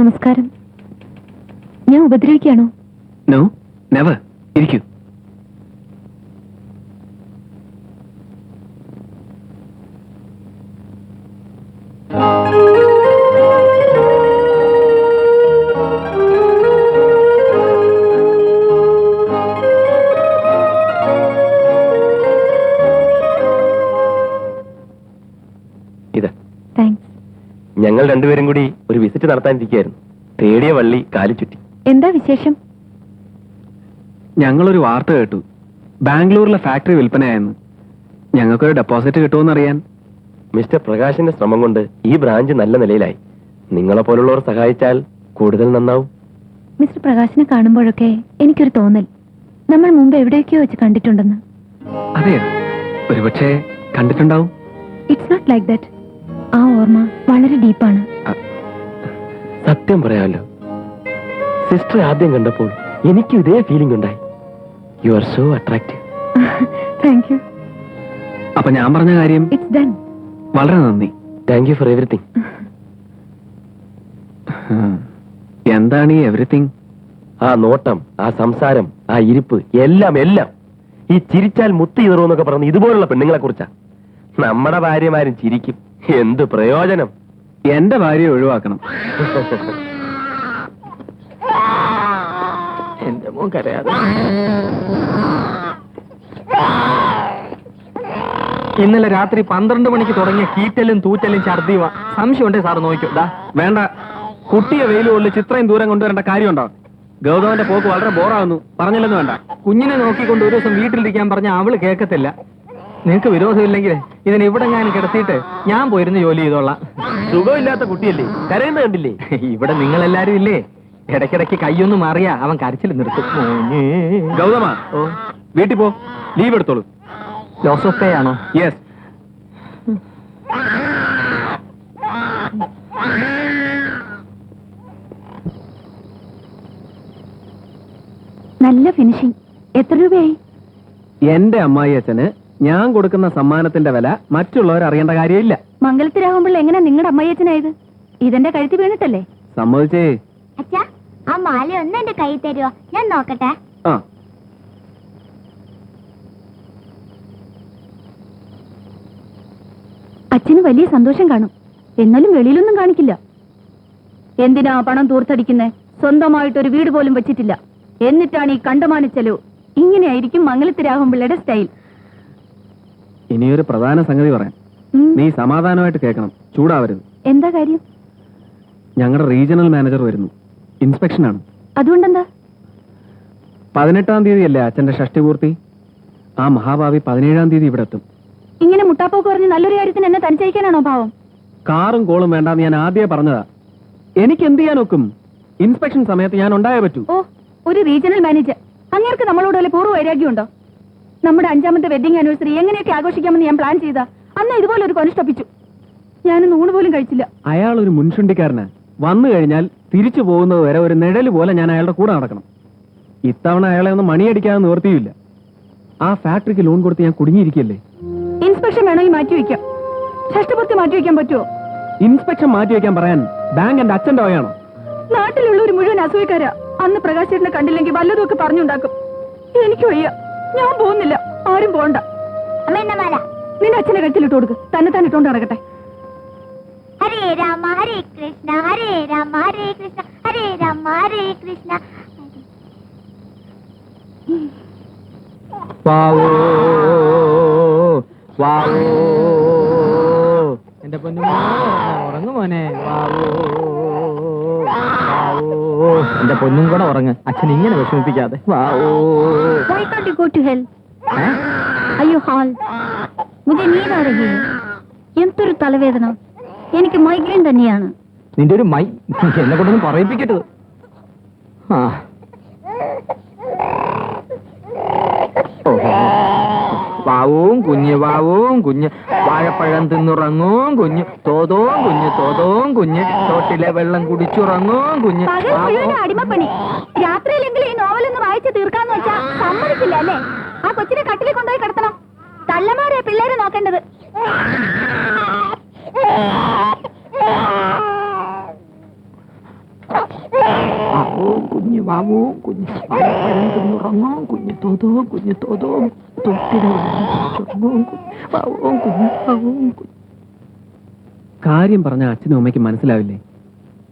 നമസ്കാരം. ഞാൻ ഉപദ്രവിക്കുകയാണോ? No, never. ഇരിക്കൂ. ഞങ്ങൾ രണ്ടുപേരും കൂടി ഒരു വിസിറ്റ് നടത്താനിരിക്കുകയായിരുന്നു. തേടിയ വള്ളി കാലി ചുറ്റി. എന്താ വിശേഷം? ഞങ്ങളൊരു വാർത്ത കേട്ടു. ബാംഗ്ലൂരിലെ ഫാക്ടറി വിൽപ്പനയായെന്ന്. ഞങ്ങൾക്കൊരു ഡെപ്പോസിറ്റ് കിട്ടുമെന്നറിയാൻ. മിസ്റ്റർ പ്രകാശിന്റെ ശ്രമം കൊണ്ട് ഈ ബ്രാഞ്ച് നല്ല നിലയിലായി. നിങ്ങളെ പോലുള്ളവർ സഹായിച്ചാൽ കൂടുതൽ നന്നാവും. മിസ്റ്റർ പ്രകാശിനെ കാണുമ്പോഴൊക്കെ എനിക്കൊരു തോന്നൽ, നമ്മൾ മുമ്പ് എവിടെയൊക്കെയോ വെച്ച് കണ്ടിട്ടുണ്ടെന്ന്. അതെയോ? ഒരുപക്ഷെ കണ്ടിട്ടുണ്ടാവും. It's not like that. ആ ഓർമ്മ വളരെ ഡീപ്പാണ്. സത്യം പറയാമല്ലോ, സിസ്റ്റർ ആദ്യം കണ്ടപ്പോൾ എനിക്ക് ഇതേ ഫീലിംഗ് ഉണ്ടായി. You are so attractive. Thank you. അപ്പൊ ഞാൻ പറഞ്ഞ കാര്യം ഇറ്റ്സ് ഡൺ. വളരെ നന്ദി. Thank you for everything. എന്താണ് ഈ എവറിത്തിങ്? ആ നോട്ടം, ആ സംസാരം, ആ ഇരിപ്പ്, എല്ലാം എല്ലാം. ഈ ചിരിച്ചാൽ മുത്തി ഇറൂന്നൊക്കെ പറഞ്ഞ് ഇതുപോലുള്ള പെണ്ണുങ്ങളെ കുറിച്ചാ. നമ്മുടെ ഭാര്യമാരും ചിരിക്കും. എന്ത് പ്രയോജനം? എന്റെ ഭാര്യയെ ഒഴിവാക്കണം. എന്റെ മോൻ കരയാതെ. ഇന്നലെ രാത്രി 12 മണിക്ക് തുടങ്ങിയ കീറ്റലും തൂറ്റലും ഛർദിയുവാ. സംശയമുണ്ടേ സാറ് നോക്കിയോ. വേണ്ട, കുട്ടിയെ വെയിലുകൊണ്ട് ചിത്രയും ദൂരം കൊണ്ടുവരേണ്ട കാര്യമുണ്ടോ? ഗൗതമന്റെ പോക്ക് വളരെ ബോറാവുന്നു. പറഞ്ഞില്ലെന്ന് വേണ്ട. കുഞ്ഞിനെ നോക്കിക്കൊണ്ട് ഒരു ദിവസം വീട്ടിലിരിക്കാൻ പറഞ്ഞ അവള് കേൾക്കത്തില്ല. നിനക്ക് വിരോധമില്ലെങ്കിൽ ഇതിനെ ഇവിടെ ഞാൻ കിടത്തിയിട്ട് ഞാൻ പോയിരുന്ന് ജോലി ചെയ്തോളാം. സുഖമില്ലാത്ത കുട്ടിയല്ലേ, കരയുന്ന കണ്ടില്ലേ? ഇവിടെ നിങ്ങളെല്ലാരും ഇല്ലേ, ഇടയ്ക്കിടയ്ക്ക് കൈയൊന്ന് മാറിയാ അവൻ കരച്ചിൽ നിർത്തും. ഗൗതമ, വീട്ടിൽ പോ, ലീവ് എടുത്തോളൂ. ജോസഫ് പേ ആണോ? യെസ്. നല്ല ഫിനിഷിംഗ്. എത്ര രൂപയായി? എന്റെ അമ്മായി അച്ഛന് ഞാൻ കൊടുക്കുന്ന സമ്മാനത്തിന്റെ വില മറ്റുള്ളവർ അറിയേണ്ട കാര്യമില്ല. മംഗലത്തിലാകുമ്പോൾ എങ്ങനെ നിങ്ങളുടെ അമ്മയച്ചനായത്? ഇതെന്റെ കഴുത്തി വീണിട്ടല്ലേ? സമ്മതിച്ചേ. അച്ഛാ, ആ മാല ഒന്ന് എന്റെ കൈ തരുമോ? ഞാൻ നോക്കട്ടെ. ആ, അച്ഛന് വലിയ സന്തോഷം കാണും. എന്നാലും വെളിയിലൊന്നും കാണിക്കില്ല. എന്തിനാ പണം തൂർത്തടിക്കുന്നേ? സ്വന്തമായിട്ടൊരു വീട് പോലും വെച്ചിട്ടില്ല. എന്നിട്ടാണ് ഈ കണ്ടമാനിച്ചലോ. ഇങ്ങനെയായിരിക്കും മംഗലത്ത് രാഘവൻപിള്ളയുടെ സ്റ്റൈൽ. ഇനിയൊരു പ്രധാന സംഗതി പറയാം. നീ സമാധാനമായിട്ട് കേൾക്കണം, ചൂടാവരുത്. എന്താ കാര്യം? ഞങ്ങളുടെ റീജിയണൽ മാനേജർ വരുന്നു. ഇൻസ്പെക്ഷനാണ്. അതുകൊണ്ടെന്താ? 18-ാം തീയതി അല്ലേ അച്ഛന്റെ ഷഷ്ടിപൂർത്തി? ആ മഹാഭാവി 17-ാം തീയതി ഇവിടെ എത്തും. ഇങ്ങനെ മുട്ടാപ്പോക്ക് പറഞ്ഞ് നല്ലൊരു കാര്യത്തിന് എന്നെ തനിച്ചയക്കാനാണോ ഭാവം? കാറും കോളും വേണ്ടാന്ന് ഞാൻ ആദ്യമേ പറഞ്ഞതാ. എനിക്ക് എന്ത് ചെയ്യാൻ ഒക്കും? ഇൻസ്പെക്ഷൻ സമയത്ത് ഞാൻ ഉണ്ടായേ പറ്റൂ. ഓ, ഒരു റീജിയണൽ മാനേജർ. അങ്ങേർക്ക് നമ്മളോട് വല്ല പൂർവ്വ വൈരാഗ്യമുണ്ടോ? നമ്മുടെ 5ാമത്തെ വെഡിങ് ആനിവേഴ്സറി എങ്ങനെയൊക്കെ ആഘോഷിക്കാമെന്ന് ഞാൻ പ്ലാൻ ചെയ്താ അന്ന് ഇതുപോലെ ഒരു കൊനിഷ്ടപ്പിച്ചു. ഞാനൊന്ന് ഊണ് പോലും കഴിച്ചില്ല. അയാൾ ഒരു മുൻഷുണ്ടിക്കാരനാ. വന്നു കഴിഞ്ഞാൽ തിരിച്ചു പോകുന്നത് വരെ ഒരു നിഴല് പോലെ ഞാൻ അയാളുടെ കൂടെ നടക്കണം. ഇത്തവണ അയാളെ ഒന്ന് മണിയടിക്കാതെ നിവർത്തിയില്ല. ആ ഫാക്ടറിക്ക് ലോൺ കൊടുത്ത് ഞാൻ കുടുങ്ങിയിരിക്കല്ലേ. ഇൻസ്പെക്ഷൻ വേണമെങ്കിൽ മാറ്റിവെക്കാം. ഷഷ്ടിപൂർത്തി മാറ്റിവെക്കാൻ പറ്റുമോ? ഇൻസ്പെക്ഷൻ മാറ്റിവെക്കാൻ പറയാൻ ബാങ്ക് എന്റെ അച്ഛന്റെ വകയാണോ? നാട്ടിലുള്ള ഒരു മുഴുവൻ അസൂയക്കാരാ. അന്ന് പ്രകാശേട്ടനെ കണ്ടില്ലെങ്കിൽ വല്ലതുമൊക്കെ പറഞ്ഞുണ്ടാക്കും. എനിക്ക് വയ്യ, ഞാൻ പോകുന്നില്ല. ആരും പോണ്ട. അമ്മ എന്ന മാല നിന്റെ അച്ഛനെ കഴുത്തിലിട്ട് കൊടുക്ക്. തന്നെ തന്നെ ഇട്ടോണ്ട് നടക്കട്ടെ. ഹരേ രാമ ഹരേ കൃഷ്ണ ഹരേ രാമ ഹരേ കൃഷ്ണ ഹരേ രാമ ഹരേ കൃഷ്ണ. വാവോ വാവോ എന്റെ പൊന്നു ഉറങ്ങു മോനെ. വാവോ വാവോ എന്റെ പൊന്നും കൂടെ ഉറങ്ങ്. അച്ഛൻ ഇങ്ങനെ വിഷമിപ്പിക്കാതെ. വാവോ. Why can't you go to hell? അയ്യോ ഹാൾ, മുझे नींद आ रही है. എന്തൊരു തലവേദന. എനിക്ക് മൈഗ്രെയിൻ തന്നെയാണ്. നിന്റെ ഒരു മൈ എന്നെ കൊണ്ടൊന്നും പറയിപ്പിക്കരുത്. ആ വാവും കുഞ്ഞ് വാവും കുഞ്ഞ് വാഴപ്പഴം തിന്നുറങ്ങും കുഞ്ഞ് തോതോം കുഞ്ഞ് തോതോം കുഞ്ഞ് തോട്ടിലെ വെള്ളം കുടിച്ചുറങ്ങും കുഞ്ഞ്. അടിമപ്പണി. രാത്രിയിലെങ്കിലും ഈ നോവലൊന്ന് വായിച്ച് തീർക്കാന്ന് വെച്ചാ സമ്മതിക്കില്ല അല്ലേ? ആ കൊച്ചിനെ കട്ടിലിൽ കൊണ്ടുപോയി കിടത്തണം. തള്ളമാരെ പിള്ളേരെ നോക്കേണ്ടത്. വാവവും കുഞ്ഞു വാവവും കുഞ്ഞ് വാഴപ്പഴം തിന്നുറങ്ങും കുഞ്ഞു തോതവും കുഞ്ഞു തോതവും തൊട്ടിലെ വെള്ളം കുടിച്ചുറങ്ങും വാവവും കുഞ്ഞു വാവവും കുഞ്ഞു. കാര്യം പറഞ്ഞ അച്ഛനും അമ്മയ്ക്ക് മനസ്സിലാവില്ലേ?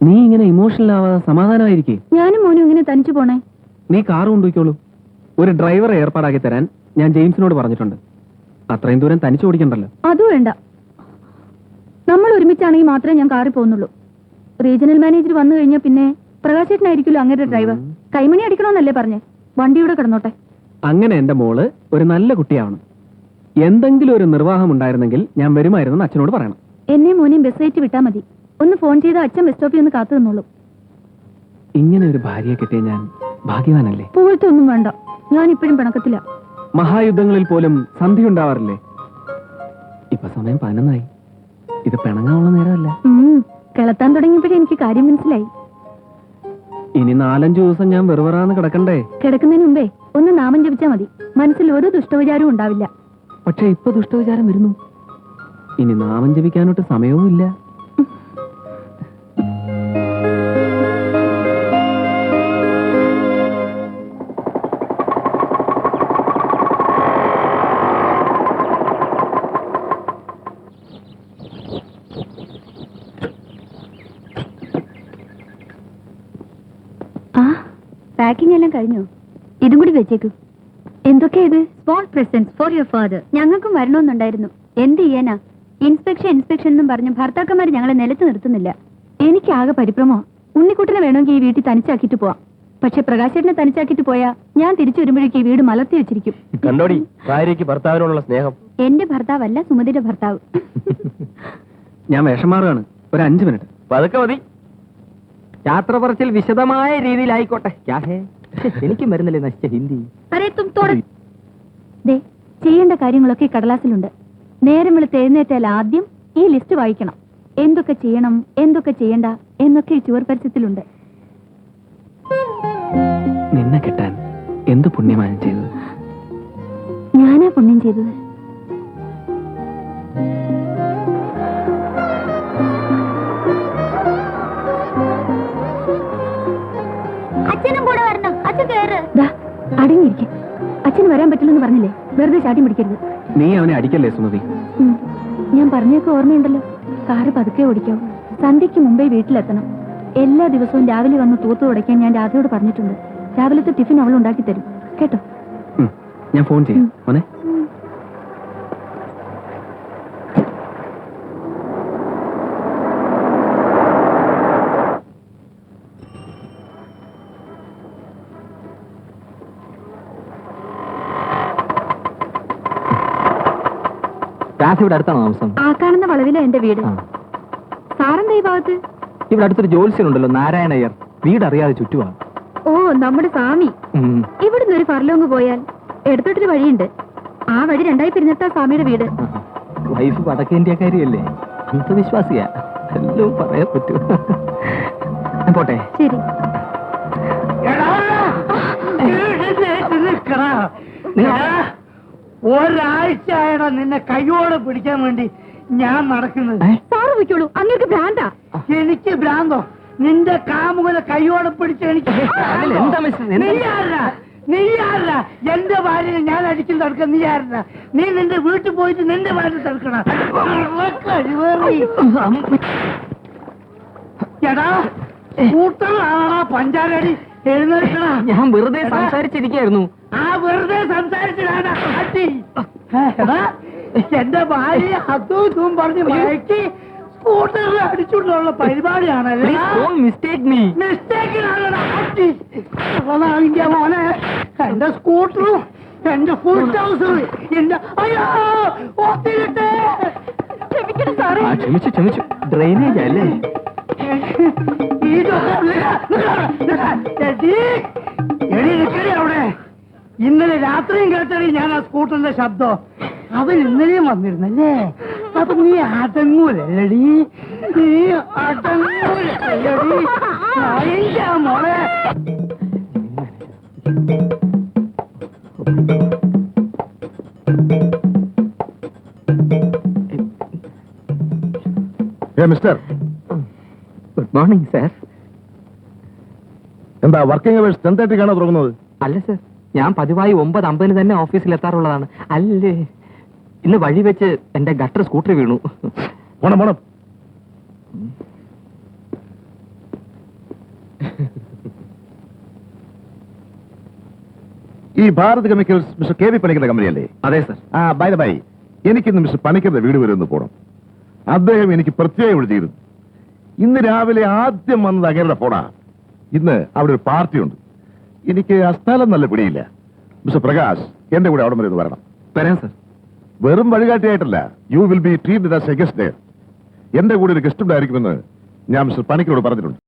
നീ ഇങ്ങനെ ഇമോഷണൽ ആവാതെ സമാധാനമായിരിക്കേ. ഞാനും മോനും ഇങ്ങനെ തനിച്ചു പോണേ. നീ കാർ കൊണ്ടുപോയിക്കോളൂ. ഒരു ഡ്രൈവറെ ഏർപ്പാടാക്കി തരാൻ ഞാൻ ജെയിംസിനോട് പറഞ്ഞിട്ടുണ്ട്. അത്രയും ദൂരം തനിച്ചു ഓടിക്കണ്ടല്ലോ. അതും വേണ്ട, നമ്മൾ ഒരുമിച്ചാണെങ്കിൽ മാത്രമേ ഞാൻ കാറിൽ പോകുന്നുള്ളൂ. റീജിയണൽ മാനേജർ വന്നു കഴിഞ്ഞാൽ പിന്നെ പ്രകാശേട്ടനായിരിക്കുമല്ലോ അങ്ങനെ ഡ്രൈവർ. കൈമണി അടിക്കണമെന്നല്ലേ പറഞ്ഞേ? വണ്ടിയുടെ കിടന്നോട്ടെ. അങ്ങനെ എന്റെ മോള് ഒരു നല്ല കുട്ടിയാവണം. എന്തെങ്കിലും ഒരു നിർവാഹം ഉണ്ടായിരുന്നെങ്കിൽ ഞാൻ വരുമായിരുന്നെന്ന് അച്ഛനോട് പറയണം. എന്നെ മോനെയും ബസ് കയറ്റി വിട്ടാൽ മതി. ഒന്ന് ഫോൺ ചെയ്ത് അച്ഛൻ ബസ് സ്റ്റോപ്പിൽ ഒന്ന് കാത്തു നിന്നോളൂ. ഇങ്ങനെ ഒരു ഭാര്യയെ കിട്ടിയ ഞാൻ ഭാഗ്യവാനല്ലേ? പോലത്തെ ഒന്നും വേണ്ട, ഞാൻ ഇപ്പോഴും പിണക്കത്തില്ല. മഹായുദ്ധങ്ങളിൽ പോലും സന്ധി ഉണ്ടാവാറില്ലേ? ഇപ്പൊ സമയം 11 ഇത് പിണങ്ങാനുള്ള നേരമല്ല. കിളത്താൻ തുടങ്ങിയപ്പോഴേ എനിക്ക് കാര്യം മനസ്സിലായി. ഇനി 4-5 ദിവസം ഞാൻ വെറുതെ കിടക്കണ്ടേ? കിടക്കുന്നതിന് മുമ്പേ ഒന്ന് നാമം ജപിച്ചാൽ മതി. മനസ്സിൽ ഒരു ദുഷ്ടവിചാരവും ഉണ്ടാവില്ല. പക്ഷെ ഇപ്പൊ ദുഷ്ടവിചാരം വരുന്നു. ഇനി നാമം ജപിക്കാനോട്ട് സമയവും ഇല്ല. പാക്കിംഗ് എല്ലാം കഴിഞ്ഞോ? ഇതും കൂടി വെച്ചേക്കൂ. എന്തൊക്കെയാ ഇത്? Small presents for your father. ഞങ്ങൾക്കും വരണമെന്നുണ്ടായിരുന്നു. എന്ത് ചെയ്യാനാ? ഇൻസ്പെക്ഷൻ എന്നും പറഞ്ഞ് ഭർത്താക്കന്മാർ ഞങ്ങളെ നിലത്ത് നിർത്തുന്നില്ല. എനിക്കാകെ പരിഭ്രമോ. ഉണ്ണിക്കുട്ടനെ വേണമെങ്കിൽ ഈ വീട്ടിൽ തനിച്ചാക്കിയിട്ട് പോവാം. പക്ഷെ പ്രകാശേട്ടനെ തനിച്ചാക്കിയിട്ട് പോയാ ഞാൻ തിരിച്ചു വരുമ്പോഴേക്ക് ഈ വീട് മലർത്തി വെച്ചിരിക്കും. കണ്ടോടി ഭാര്യയ്ക്ക് ഭർത്താവിനോടുള്ള സ്നേഹം. എന്റെ ഭർത്താവല്ല, സുമതിയുടെ ഭർത്താവ്. ഞാൻ വേഷം മാറുകയാണ്. ഒരു 5 മിനിറ്റ് പതുക്കെ മതി. യാത്ര പറച്ചിൽ വിശദമായ രീതിയിലായിക്കോട്ടെ. എനിക്കും വരുന്നില്ലേ നശിച്ച ഹിന്ദി. ചെയ്യേണ്ട കാര്യങ്ങളൊക്കെ കടലാസിലുണ്ട്. നേരം വെളുത്ത് എഴുന്നേറ്റാൽ ആദ്യം ഈ ലിസ്റ്റ് വായിക്കണം. എന്തൊക്കെ ചെയ്യണം, എന്തൊക്കെ ചെയ്യണ്ട എന്നൊക്കെ ഈ ചുവർ പരസ്യത്തിലുണ്ട്. നിന്നെ കിട്ടാൻ എന്ത് പുണ്യമാണ് ചെയ്തത്? ഞാനാ പുണ്യം ചെയ്തത്. അച്ഛനും കൂടെ വരണം. അച്ഛൻ കേറ്. അടങ്ങിയിരിക്കും. അച്ഛന് വരാൻ പറ്റില്ലെന്ന് പറഞ്ഞില്ലേ? വെറുതെ ചാട്ടി പിടിക്കരുത്. നീ അവനെ അടിക്കല്ലേ സുമതി? ഞാൻ പറഞ്ഞൊക്കെ ഓർമ്മയുണ്ടല്ലോ. കാറ് പതുക്കെ ഓടിക്കാവും. സന്ധ്യയ്ക്ക് മുമ്പേ വീട്ടിലെത്തണം. എല്ലാ ദിവസവും രാവിലെ വന്ന് തൂത്തു തുടയ്ക്കാൻ ഞാൻ രാധയോട് പറഞ്ഞിട്ടുണ്ട്. രാവിലത്തെ ടിഫിൻ അവൾ ഉണ്ടാക്കി തരും കേട്ടോ. ഞാൻ ഫോൺ ചെയ്യും മോനെ. ഇവിടെ അടുത്താണോ താമസം? ആ കാണുന്ന വളവില എന്റെ വീട്. സാറെന്താ ഈ ഭാഗത്ത്? ഇവിടെ അടുത്തൊരു ജോത്സ്യനുണ്ടല്ലോ, നാരായണയ്യർ. വീടറിയാതെ ചുറ്റുവാ. ഓ, നമ്മുടെ സ്വാമി. ഇവിടുന്ന് ഒരു ഫർലോങ് പോയാൽ എടുത്തോട്ടൊരു വഴിയുണ്ട്. ആ വഴി 2 പിരിഞ്ഞെത്താ സ്വാമിയുടെ വീട്. വൈഫ് വടക്കേ ഇന്ത്യക്കാരിയല്ലേ? അന്ധവിശ്വാസിയാ. എല്ലാം പറയാൻ പറ്റൂ. പോട്ടെ. ശരി. ഒരാഴ്ചയായടാ നിന്നെ കയ്യോടെ പിടിക്കാൻ വേണ്ടി ഞാൻ നടക്കുന്നത്. സാറ് വയ്ക്കോളൂ, അങ്ങേക്ക് ഭ്രാന്താ. എനിക്ക് ഭ്രാന്തോ? നിന്റെ കാമുകനെ കയ്യോടെ പിടിച്ച് എനിക്ക് നീ ആരാ? എന്റെ ഭാര്യനെ ഞാൻ അടിക്കും തടുക്ക. നീ ആരാ? നീ നിന്റെ വീട്ടിൽ പോയിട്ട് നിന്റെ ഭാര്യ തടുക്കണ. എടാ കൂട്ടങ്ങളാണാ പഞ്ചാരടി എഴുന്നേൽക്കണ. ഞാൻ വെറുതെ സംസാരിച്ചിരിക്കായിരുന്നു. ആ വെറുതെ സംസാരിച്ചിട്ടാണ് അടി. എന്റെ ഭാര്യ അതും ഇതും പറഞ്ഞ് മയക്കി സ്കൂട്ടറിൽ അടിച്ചുകൊണ്ടുള്ള പരിപാടിയാണല്ലേ? മിസ്റ്റേക്കിനാണ് അടി. മോനെ എന്റെ സ്കൂട്ടറും എന്റെ ഫുൾ ഹൗസും എന്റെ അയ്യോ ഒത്തിരിട്ടേ. ക്ഷമിച്ചു. ഡ്രെയിനേജ് അല്ലേ? അവിടെ ഇന്നലെ രാത്രിയും കേട്ടടി ഞാൻ ആ സ്കൂട്ടറിന്റെ ശബ്ദം. അവൻ ഇന്നലെയും വന്നിരുന്നല്ലേ? അപ്പൊ നീ അടങ്ങൂലല്ലടി, നീ അടങ്ങൂലല്ലടി മോളെ. Mister, good morning sir. എന്താ വർക്കിംഗ് അവേഴ്സ് 10:30 കാണോ തുടങ്ങുന്നത്? അല്ല സർ, ഞാൻ പതിവായി 9:50 തന്നെ ഓഫീസിൽ എത്താറുള്ളതാണ്. അല്ലേ, ഇന്ന് വഴി വെച്ച് എന്റെ ഗട്ടർ സ്കൂട്ടർ വീണു. പോണം പോണം. ഈ Bharat chemicals mister K V പണിക്കരുടെ കമ്പനിയല്ലേ? അതെ സർ. ബൈ ബൈ, എനിക്കിന്ന് മിസ്റ്റർ പണിക്കരുടെ വീട് വരെ ഒന്ന് പോകണം. അദ്ദേഹം എനിക്ക് പ്രത്യേകം വിളിച്ചിരുന്നു. ഇന്ന് രാവിലെ ആദ്യം വന്നത് അങ്ങേരുടെ ഫോണാ. ഇന്ന് അവിടെ ഒരു പാർട്ടി ഉണ്ട്. എനിക്ക് ആ സ്ഥലം നല്ല പിടിയില്ല. മിസ്റ്റർ പ്രകാശ് എന്റെ കൂടെ അവിടെ വരെ ഒന്ന് വരണം. വരാം സർ. വെറും വഴികാട്ടിയായിട്ടല്ല, you will be treated as a guest. എന്റെ കൂടെ ഒരു ഗസ്റ്റ് ഉണ്ടായിരിക്കുമെന്ന് ഞാൻ മിസ്റ്റർ പണിക്കരോട് പറഞ്ഞിട്ടുണ്ട്.